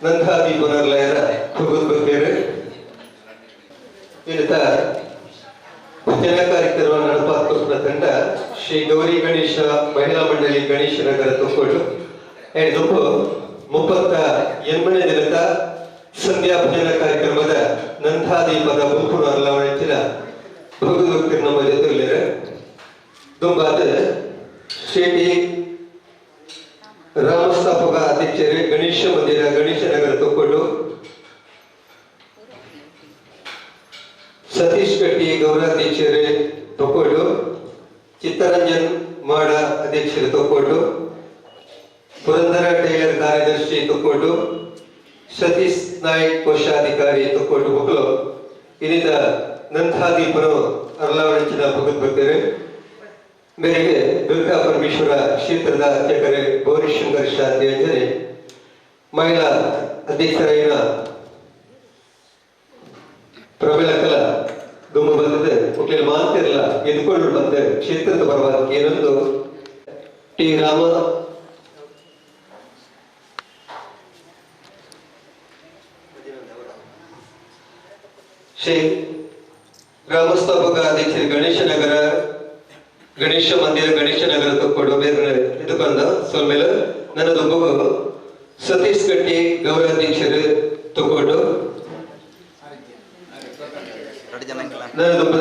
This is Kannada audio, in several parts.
ನಂದಾದಿ ಪುನರ್ಲಯರ ಭಗವದ್ಭಕ್ತರು ಇಲ್ಲಿಂದ ಭಜನಾ ಕಾರ್ಯಕ್ರಮ ನಡೆಪಾತ್ಮಕ ತಂಡ ಶ್ರೀ ಗೌರಿ ಗಣೇಶ ಮಹಿಳಾ ಮಂಡಳಿ ಗಣೇಶ ನಗರ ತುಮಕೂರು ಇದೊಂದು 38ನೇ ದಿನದ ಸಂಧ್ಯಾ ಭಜನಾ ಕಾರ್ಯಕ್ರಮದ ನಂದಾದೀಪದ ಗುಂಪು ಅರ್ಲಾವಣೆಯ ಭಗವದ್ಭಕ್ತರು ನಮ್ಮ ಜೊತೆಲಿದ್ದಾರೆ. ದುಂಬಾದ ಶ್ರೀ ರಾಮಸ್ಥಾಪಕ ಅಧ್ಯಕ್ಷರು ಗಣೇಶ ಮಂದಿರ ಗಣೇಶ ನಗರ ತುಮಕೂರು, ಸತೀಶ್ ಕಟ್ಟಿ ಗೌರಾಧ್ಯಕ್ಷರು ತುಮಕೂರು, ಚಿತ್ತರಂಜನ್ ಮಾಡ ಅಧ್ಯಕ್ಷರು ತುಮಕೂರು, ಪುರಂದರ ಟೈಲರ್ ಕಾರ್ಯದರ್ಶಿ ತುಮಕೂರು, ಸತೀಶ್ ನಾಯ್ಕ್ ಕೋಶಾಧಿಕಾರಿ ತುಮಕೂರು ಮಕ್ಕಳು ಇಲ್ಲಿಂದ ನಂದಾದೀಪನು ಅರ್ಲಾವಣಿಸಿದ ಭಗವದ್ಭಕ್ತರು ಮೇರೆಗೆ ದುರ್ಗಾ ಪರಮೇಶ್ವರ ಕ್ಷೇತ್ರದ ಅಧ್ಯಕ್ಷರೇ ಗೌರಿಶಂಕರ್ ಶಾಂತಿ ಅಂಜನೆ ಮಹಿಳಾ ಅಧ್ಯಕ್ಷರಾಗಿನ ಪ್ರಬಲಕಲ ದುಮ್ಮ ಬಂದದ್ದು ಮಕ್ಕಳು ಮಾತಿರಲ್ಲ ಎದ್ಕೊಂಡು ಬಂದ ಕ್ಷೇತ್ರದ ಪರವಾಗಿ ಏನೊಂದು ಟಿ ರಾಮ ಶ್ರೀ ಗ್ರಾಮಸ್ಥಾಪಕ ಅಧ್ಯಕ್ಷರು ಗಣೇಶ ನಗರ ಗಣೇಶ ಮಂದಿರ ಗಣೇಶ ನಗರ ತಕ್ಕೊಂಡು ಬೇರೆ ಇದಕ್ಕೊಂದ ಸ್ವಲ್ಪ ನನ್ನದೊಬ್ಬ ಸತೀಶ್ ಕಟ್ಟಿ ಗೌರಾಧ್ಯಕ್ಷರು ತಕ್ಕೊಂಡು ನನ್ನದೊಬ್ಬ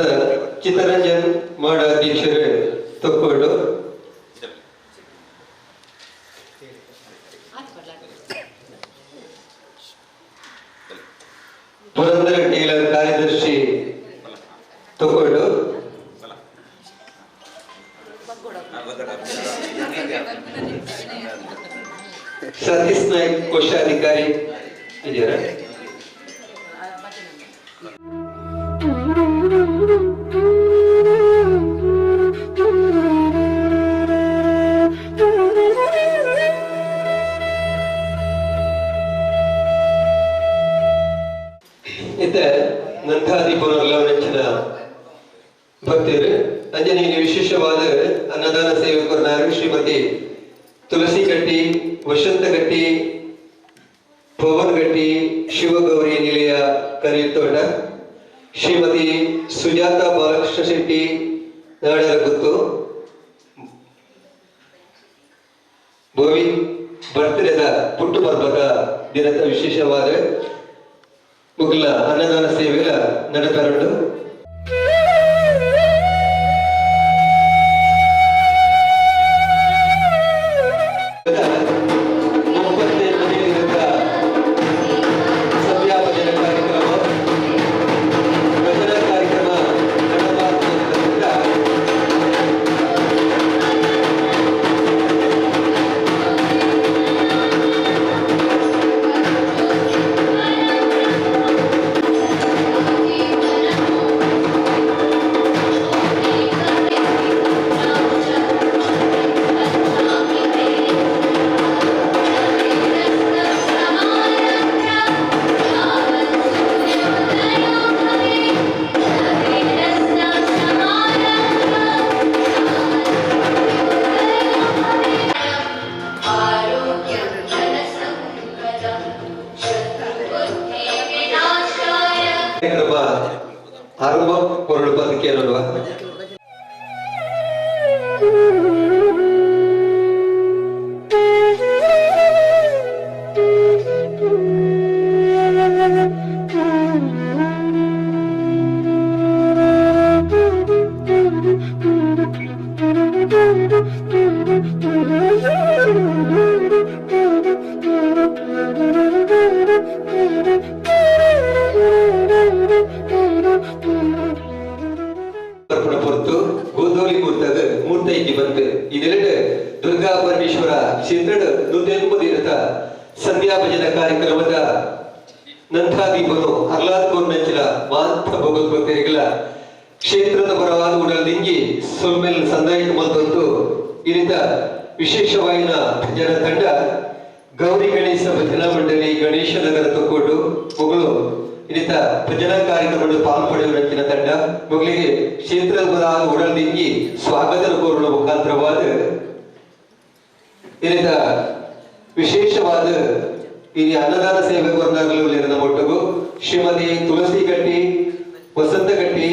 ಚಿತ್ತರಂಜನ್ ಮಾಡ ಅಧ್ಯಕ್ಷರು ತಕ್ಕೊಂಡು ಪುರಂದರ ಟೈಲರ್ ಕಾರ್ಯದರ್ಶಿ ತಕ್ಕೊಂಡು ಸತೀಶ್ ನಾಯ್ಕ್ ಕೋಶಾಧಿಕಾರಿ ಇದೆಯಾ? ನಂದಾದೀಪನ ನೆಚ್ಚಿನ ಭಕ್ತರು ಅಂಜನೇಯ ವಿಶೇಷವಾದ ಅನ್ನದಾನ ಸೇವಕರನ್ನಾರು ಶ್ರೀಮತಿ ತುಳಸಿ ಗಟ್ಟಿ, ವಸಂತ ಗಟ್ಟಿ, ಪವನ್ ಗಟ್ಟಿ, ಶಿವಗೌರಿ ನಿಲಯ ಕರಿತೋಟ, ಶ್ರೀಮತಿ ಸುಜಾತ ಬಾಲಕೃಷ್ಣ ಶೆಟ್ಟಿ ನಾಡರಗುತ್ತು ಭೋವಿ ಬರ್ತಡೇದ ಪುಟ್ಟುಪರ್ವದ ದಿನದ ವಿಶೇಷವಾದ ಮುಗಿಲ ಅನ್ನದಾನ ಸೇವೆಗಳ ನಡೆತರಡು ಆರಂಭ ಹೊರಡುವುದಕ್ಕೆ ಏನಲ್ವಾ ದುರ್ಗಾ ಪರಮೇಶ್ವರ ಕ್ಷೇತ್ರದ ನುದ್ದೆಂಬುದಿರತ ಸಂಧ್ಯಾ ಭಜನಾ ಕಾರ್ಯಕ್ರಮದ ನಂದಾದೀಪನು ಹರ್ಲಾದ್ಪುರ್ ನಂಚಿನ ಮಾಂತ ಭಗವದ್ಭಕ್ತರಿಗಳ ಕ್ಷೇತ್ರದ ಪರವಾದ ಉಡಲ್ದಿಂಗಿ ಸೊಲ್ಮೆಲ್ ಸಂದಾಯಿತ ಮಲ್ತೊಂದು ಇರಿತ ವಿಶೇಷವಾಯಿನ ಭಜನಾ ತಂಡ ಗೌರಿ ಗಣೇಶ ಭಜನಾ ಮಂಡಳಿ ಗಣೇಶ ನಗರ ತುಮಕೂರು ಮಗಳು ಇರಿತ ಭಜನಾ ಕಾರ್ಯಕ್ರಮದ ಪಾಲ್ಪಡೆಯುವ ತಂಡ ಮಗಳಿಗೆ ಕ್ಷೇತ್ರದ ಪರವಾದ ಉಡಲ್ದಿಂಗಿ ಸ್ವಾಗತ ಕೋರುವ ಮುಖಾಂತರವಾದ ಇರಿತ ವಿಶೇಷವಾದ ഇനി അന്നദാന സേവക വർണ്ണങ്ങളിൽ വരുന്ന മൊട്ടുകു ശ്രീമതി തുളസി കട്ടി, ವಸಂತ ಗಟ್ಟಿ,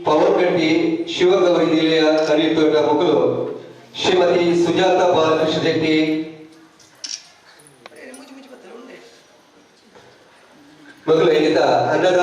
ಪವನ್ ಗಟ್ಟಿ, ಶಿವಗೌರಿ ನಿಲಯ ಕರೆಯುತ್ತೋಟ ಮಕ್ಕಳು ಶ್ರೀಮತಿ ಸುಜಾತ ಬಾಲಕೃಷ್ಣ ಶೆಟ್ಟಿ, ಮಕ್ಕಳು ಏನಿದ ಅನ್ನದ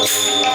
Thank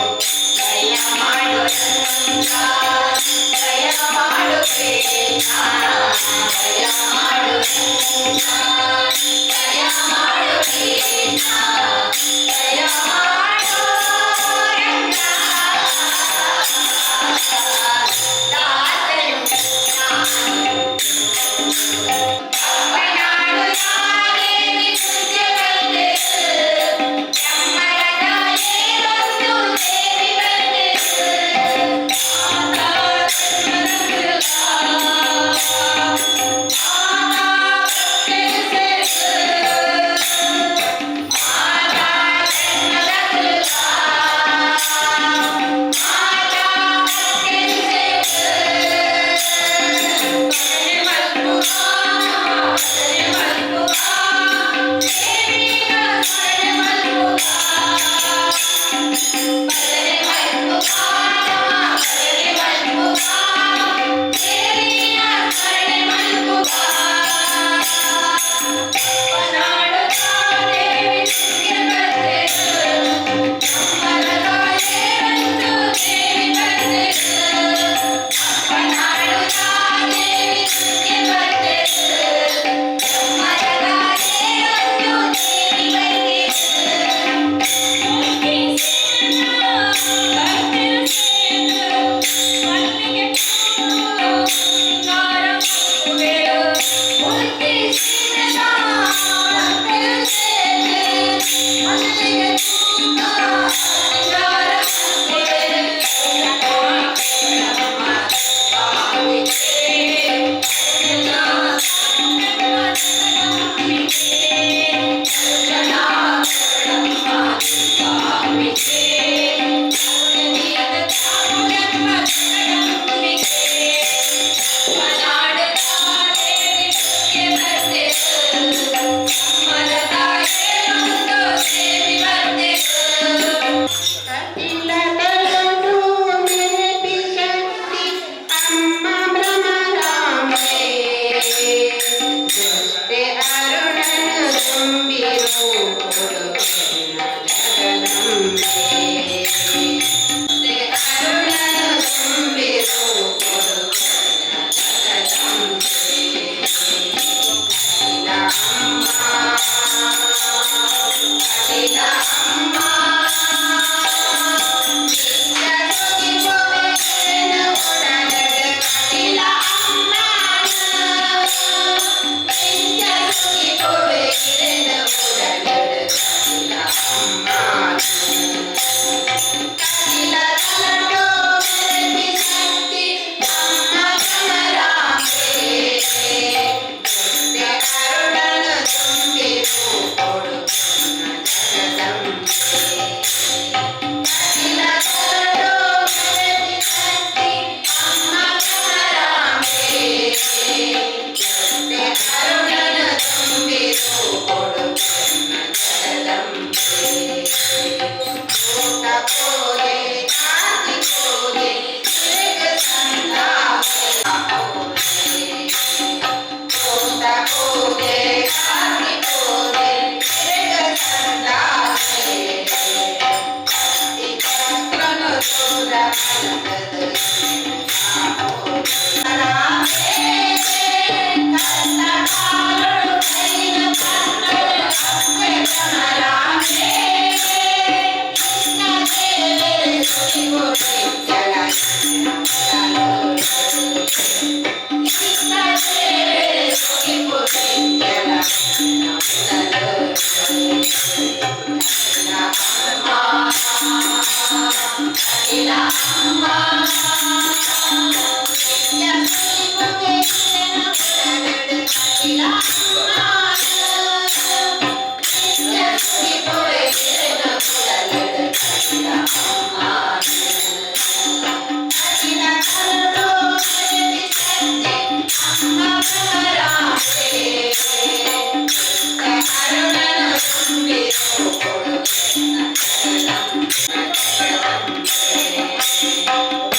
you.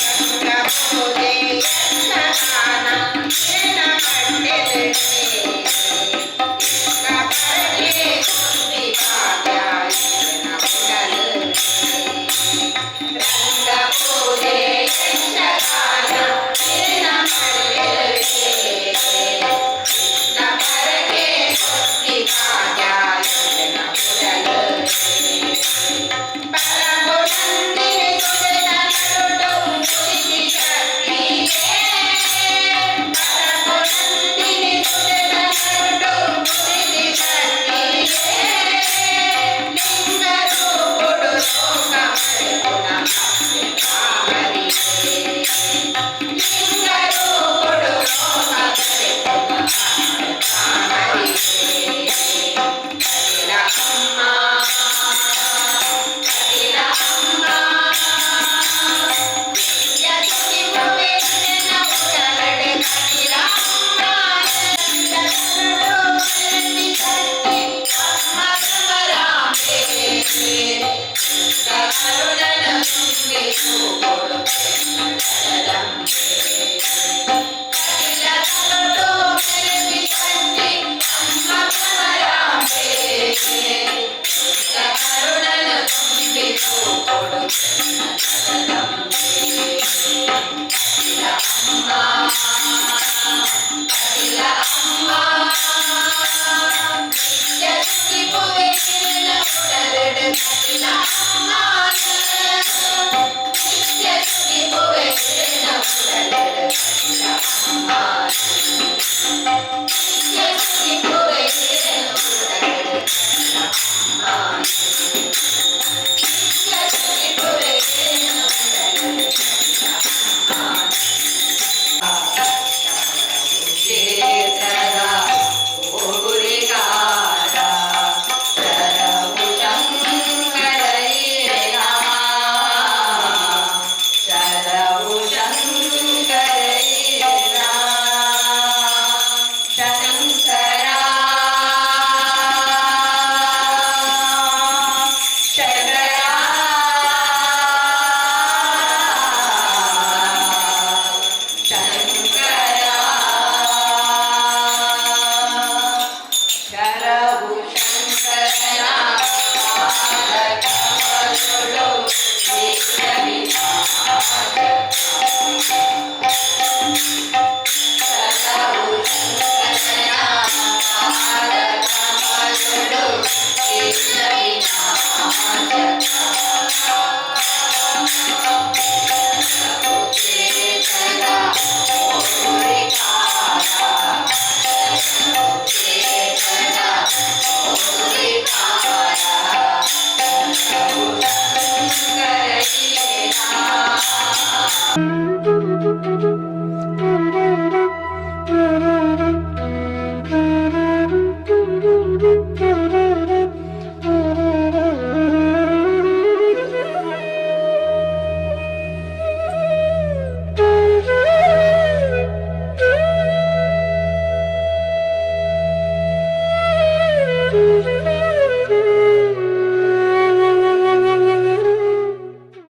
La